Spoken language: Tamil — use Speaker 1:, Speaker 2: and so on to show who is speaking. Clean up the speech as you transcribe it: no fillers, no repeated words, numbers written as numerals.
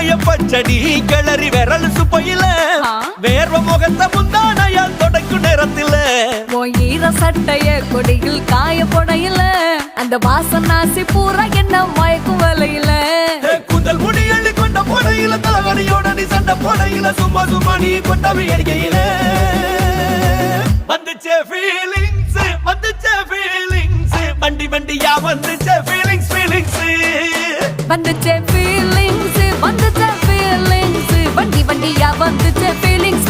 Speaker 1: வெங்காய பச்சடி கிளறி விரல் சுப்பையில வேர்வ முகத்த முந்தானையால் தொடக்கும் நேரத்தில
Speaker 2: ஈர சட்டைய கொடியில் காய பொடையில அந்த வாசனாசி பூரா என்ன மயக்கும் வலையில
Speaker 1: கூந்தல் முடி அள்ளி கொண்ட போடையில தலகடியோட நீ சண்டை போடையில சும்மா சும்மா நீ கொண்டவை எரிக்கையில வந்துச்சே ஃபீலிங்ஸ் வந்துச்சே ஃபீலிங்ஸ் வண்டி வண்டியா வந்துச்சே ஃபீலிங்ஸ் ஃபீலிங்ஸ்
Speaker 2: வந்துச்சே ஃபீலிங்ஸ் வந்துச்சே ஃபீலிங்ஸ் வண்டி வண்டியா வந்துச்சே ஃபீலிங்ஸ்